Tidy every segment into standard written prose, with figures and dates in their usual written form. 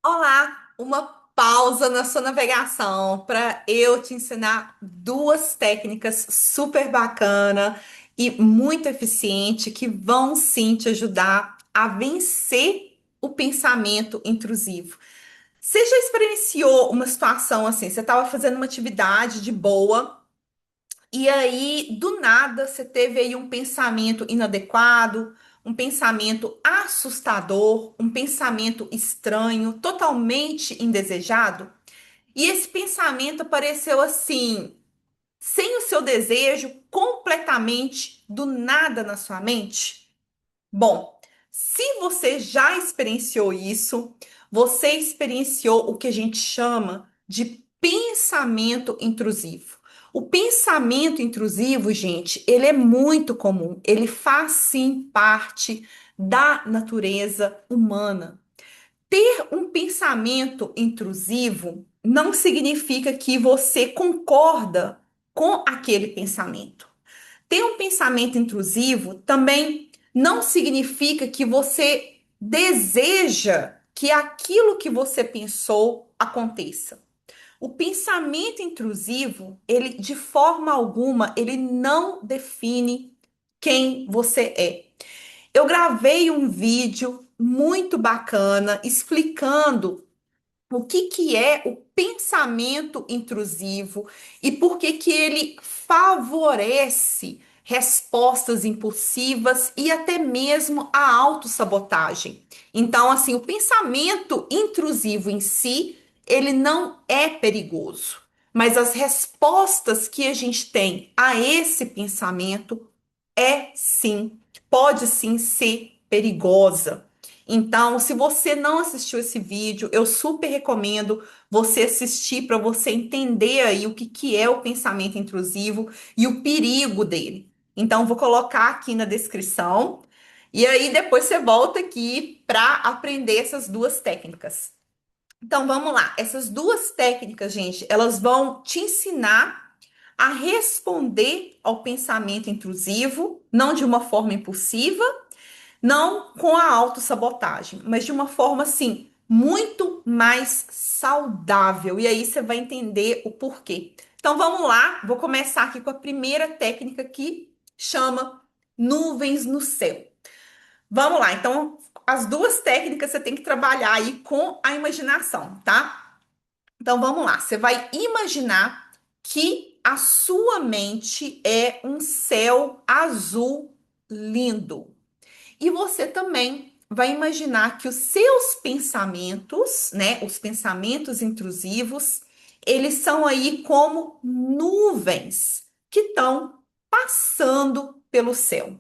Olá, uma pausa na sua navegação para eu te ensinar duas técnicas super bacana e muito eficiente que vão sim te ajudar a vencer o pensamento intrusivo. Você já experienciou uma situação assim? Você estava fazendo uma atividade de boa e aí do nada você teve aí um pensamento inadequado, um pensamento assustador, um pensamento estranho, totalmente indesejado? E esse pensamento apareceu assim, sem o seu desejo, completamente do nada na sua mente? Bom, se você já experienciou isso, você experienciou o que a gente chama de pensamento intrusivo. O pensamento intrusivo, gente, ele é muito comum, ele faz sim parte da natureza humana. Ter um pensamento intrusivo não significa que você concorda com aquele pensamento. Ter um pensamento intrusivo também não significa que você deseja que aquilo que você pensou aconteça. O pensamento intrusivo, ele de forma alguma, ele não define quem você é. Eu gravei um vídeo muito bacana explicando o que que é o pensamento intrusivo e por que que ele favorece respostas impulsivas e até mesmo a autossabotagem. Então, assim, o pensamento intrusivo em si, ele não é perigoso, mas as respostas que a gente tem a esse pensamento é sim, pode sim ser perigosa. Então, se você não assistiu esse vídeo, eu super recomendo você assistir para você entender aí o que que é o pensamento intrusivo e o perigo dele. Então, vou colocar aqui na descrição e aí depois você volta aqui para aprender essas duas técnicas. Então, vamos lá. Essas duas técnicas, gente, elas vão te ensinar a responder ao pensamento intrusivo, não de uma forma impulsiva, não com a autossabotagem, mas de uma forma assim, muito mais saudável. E aí você vai entender o porquê. Então vamos lá, vou começar aqui com a primeira técnica que chama nuvens no céu. Vamos lá, então as duas técnicas você tem que trabalhar aí com a imaginação, tá? Então vamos lá, você vai imaginar que a sua mente é um céu azul lindo. E você também vai imaginar que os seus pensamentos, né, os pensamentos intrusivos, eles são aí como nuvens que estão passando pelo céu.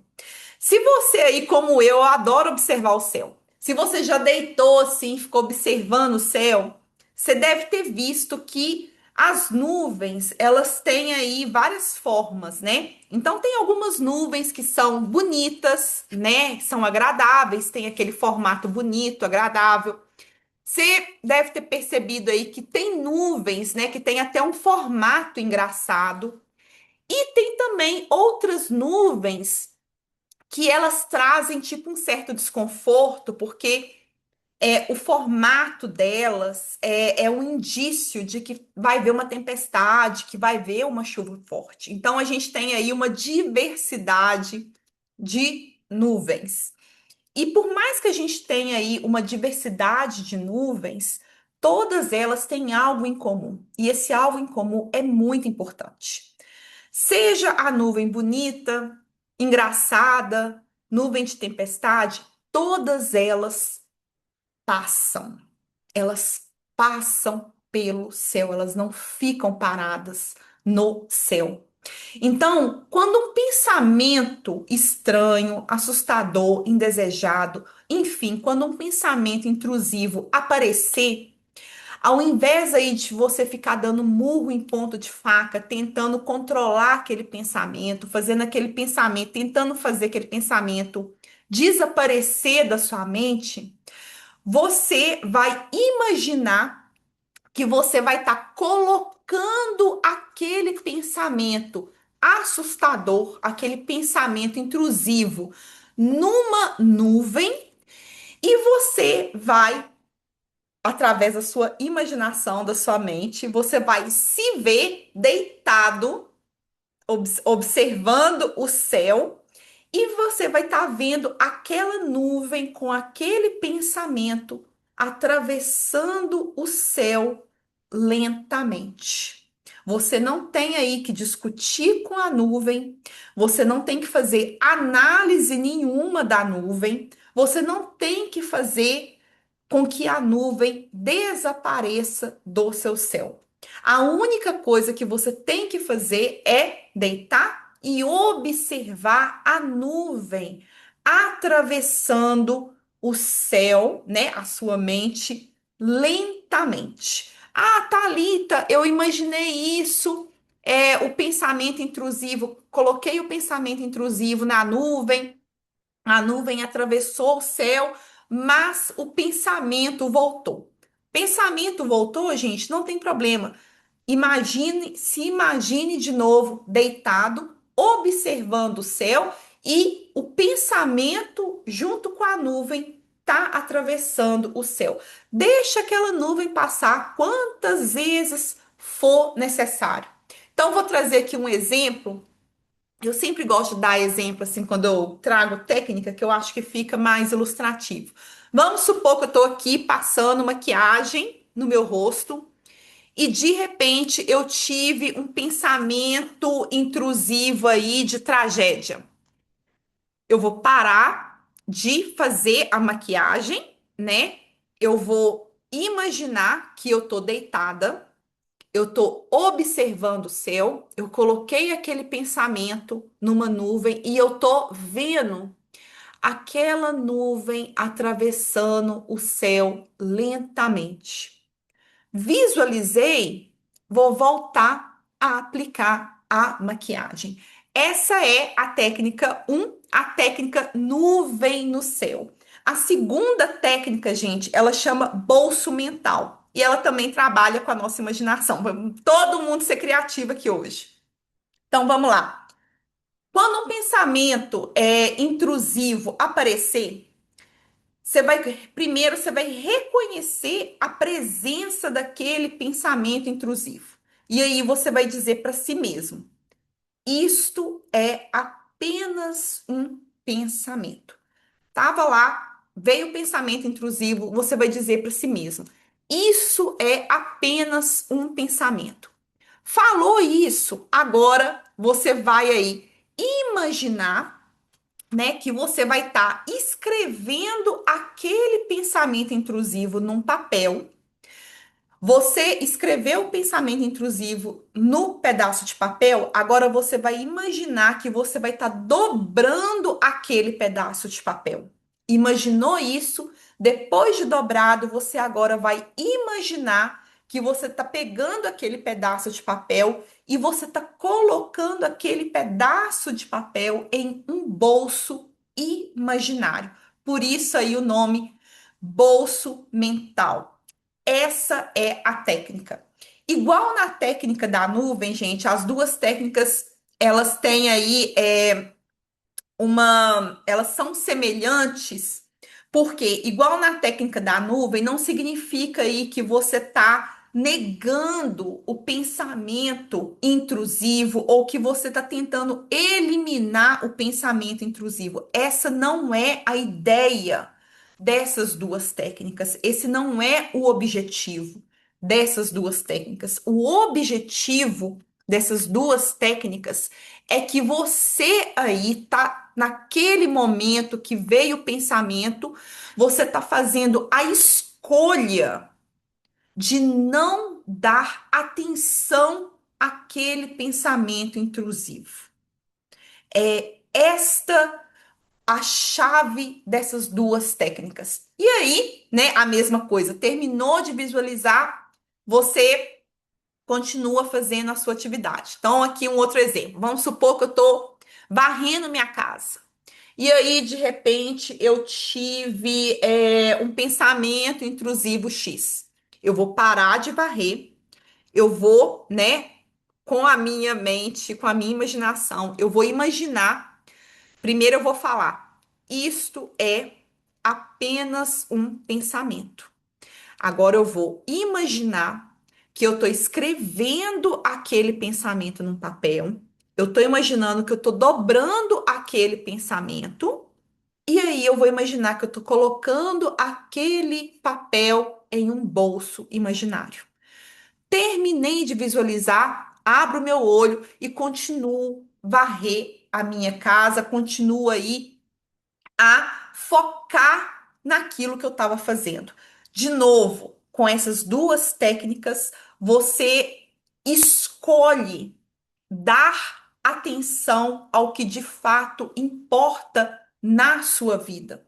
Se você aí, como eu adoro observar o céu. Se você já deitou assim, ficou observando o céu, você deve ter visto que as nuvens, elas têm aí várias formas, né? Então tem algumas nuvens que são bonitas, né? São agradáveis, tem aquele formato bonito, agradável. Você deve ter percebido aí que tem nuvens, né, que tem até um formato engraçado. E tem também outras nuvens que elas trazem tipo um certo desconforto, porque o formato delas é um indício de que vai haver uma tempestade, que vai haver uma chuva forte. Então a gente tem aí uma diversidade de nuvens. E por mais que a gente tenha aí uma diversidade de nuvens, todas elas têm algo em comum. E esse algo em comum é muito importante. Seja a nuvem bonita, engraçada, nuvem de tempestade, todas elas passam. Elas passam pelo céu, elas não ficam paradas no céu. Então, quando um pensamento estranho, assustador, indesejado, enfim, quando um pensamento intrusivo aparecer, ao invés aí de você ficar dando murro em ponto de faca, tentando controlar aquele pensamento, fazendo aquele pensamento, tentando fazer aquele pensamento desaparecer da sua mente, você vai imaginar que você vai estar colocando aquele pensamento assustador, aquele pensamento intrusivo numa nuvem e você vai através da sua imaginação, da sua mente, você vai se ver deitado, observando o céu, e você vai estar vendo aquela nuvem com aquele pensamento atravessando o céu lentamente. Você não tem aí que discutir com a nuvem, você não tem que fazer análise nenhuma da nuvem, você não tem que fazer com que a nuvem desapareça do seu céu. A única coisa que você tem que fazer é deitar e observar a nuvem atravessando o céu, né? A sua mente lentamente. Ah, Thalita, eu imaginei isso. O pensamento intrusivo, coloquei o pensamento intrusivo na nuvem, a nuvem atravessou o céu, mas o pensamento voltou. Pensamento voltou, gente, não tem problema. Se imagine de novo deitado, observando o céu e o pensamento junto com a nuvem está atravessando o céu. Deixa aquela nuvem passar quantas vezes for necessário. Então, vou trazer aqui um exemplo. Eu sempre gosto de dar exemplo assim quando eu trago técnica que eu acho que fica mais ilustrativo. Vamos supor que eu estou aqui passando maquiagem no meu rosto e de repente eu tive um pensamento intrusivo aí de tragédia. Eu vou parar de fazer a maquiagem, né? Eu vou imaginar que eu tô deitada, eu tô observando o céu, eu coloquei aquele pensamento numa nuvem e eu tô vendo aquela nuvem atravessando o céu lentamente. Visualizei, vou voltar a aplicar a maquiagem. Essa é a técnica um, a técnica nuvem no céu. A segunda técnica, gente, ela chama bolso mental. E ela também trabalha com a nossa imaginação. Vamos todo mundo ser criativo aqui hoje. Então vamos lá. Quando um pensamento intrusivo aparecer, primeiro você vai reconhecer a presença daquele pensamento intrusivo. E aí você vai dizer para si mesmo: isto é apenas um pensamento. Tava lá, veio o pensamento intrusivo, você vai dizer para si mesmo: isso é apenas um pensamento. Falou isso, agora você vai aí imaginar, né, que você vai estar escrevendo aquele pensamento intrusivo num papel. Você escreveu o pensamento intrusivo no pedaço de papel, agora você vai imaginar que você vai estar dobrando aquele pedaço de papel. Imaginou isso? Depois de dobrado, você agora vai imaginar que você está pegando aquele pedaço de papel e você está colocando aquele pedaço de papel em um bolso imaginário. Por isso aí o nome bolso mental. Essa é a técnica. Igual na técnica da nuvem, gente, as duas técnicas, elas têm aí elas são semelhantes, porque igual na técnica da nuvem, não significa aí que você está negando o pensamento intrusivo ou que você está tentando eliminar o pensamento intrusivo. Essa não é a ideia dessas duas técnicas. Esse não é o objetivo dessas duas técnicas. O objetivo dessas duas técnicas é que você aí tá naquele momento que veio o pensamento, você tá fazendo a escolha de não dar atenção àquele pensamento intrusivo. É esta a chave dessas duas técnicas. E aí, né, a mesma coisa, terminou de visualizar, você continua fazendo a sua atividade. Então, aqui um outro exemplo. Vamos supor que eu estou varrendo minha casa. E aí, de repente, eu tive um pensamento intrusivo X. Eu vou parar de varrer, eu vou, né, com a minha mente, com a minha imaginação, eu vou imaginar. Primeiro, eu vou falar: isto é apenas um pensamento. Agora eu vou imaginar que eu estou escrevendo aquele pensamento num papel. Eu estou imaginando que eu estou dobrando aquele pensamento. E aí eu vou imaginar que eu estou colocando aquele papel em um bolso imaginário. Terminei de visualizar, abro meu olho e continuo varrer a minha casa, continuo aí a focar naquilo que eu estava fazendo. De novo, com essas duas técnicas, você escolhe dar atenção ao que de fato importa na sua vida.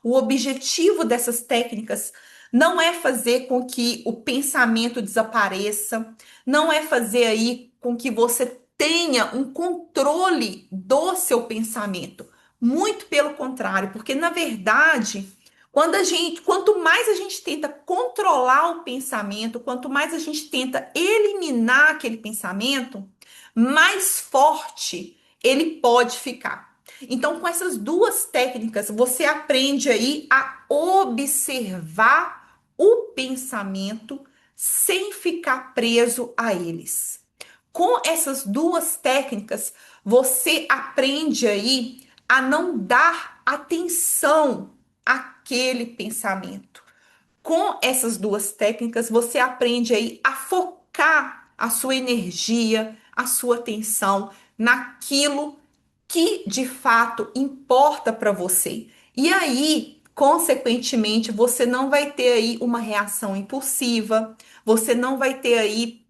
O objetivo dessas técnicas não é fazer com que o pensamento desapareça, não é fazer aí com que você tenha um controle do seu pensamento. Muito pelo contrário, porque na verdade, quanto mais a gente tenta controlar o pensamento, quanto mais a gente tenta eliminar aquele pensamento, mais forte ele pode ficar. Então, com essas duas técnicas, você aprende aí a observar o pensamento sem ficar preso a eles. Com essas duas técnicas, você aprende aí a não dar atenção àquele pensamento. Com essas duas técnicas, você aprende aí a focar a sua energia, a sua atenção naquilo que de fato importa para você. E aí, consequentemente, você não vai ter aí uma reação impulsiva, você não vai ter aí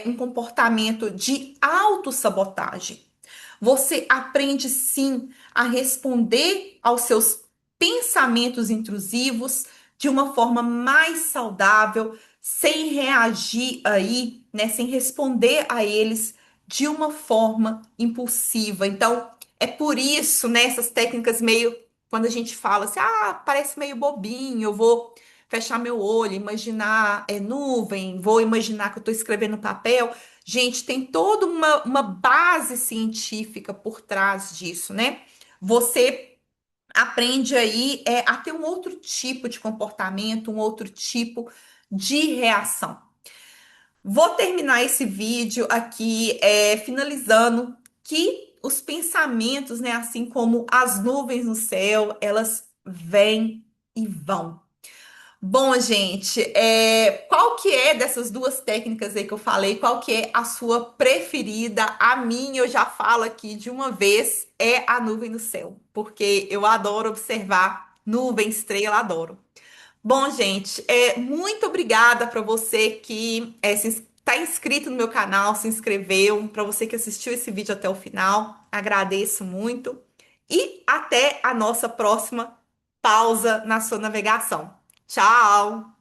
um comportamento de autossabotagem. Você aprende sim a responder aos seus pensamentos intrusivos de uma forma mais saudável, sem reagir aí, né, sem responder a eles de uma forma impulsiva. Então, é por isso, né, essas técnicas meio quando a gente fala assim, parece meio bobinho, eu vou fechar meu olho, imaginar nuvem, vou imaginar que eu estou escrevendo no papel. Gente, tem toda uma base científica por trás disso, né? Você aprende aí a ter um outro tipo de comportamento, um outro tipo de reação. Vou terminar esse vídeo aqui finalizando que os pensamentos, né, assim como as nuvens no céu, elas vêm e vão. Bom, gente, qual que é dessas duas técnicas aí que eu falei, qual que é a sua preferida? A minha, eu já falo aqui de uma vez, é a nuvem no céu, porque eu adoro observar nuvem, estrela, adoro. Bom, gente, muito obrigada para você que está inscrito no meu canal, se inscreveu, para você que assistiu esse vídeo até o final, agradeço muito. E até a nossa próxima pausa na sua navegação. Tchau!